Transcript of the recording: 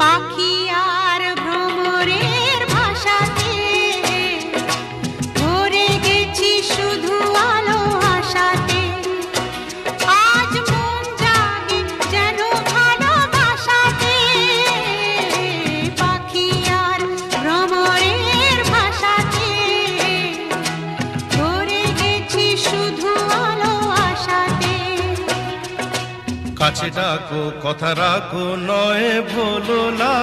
পাখি আর ভ্রমরের ভাষাতে ভরে গেছি শুধু আলো আশাতে। আজ মন জাগে যেন ভালোবাসাতে, পাখি আর ভ্রমরের ভাষাতে ভরে গেছি শুধু আলো আশাতে। কাছে ডাকো কথা রাখো নয় ভোলো না।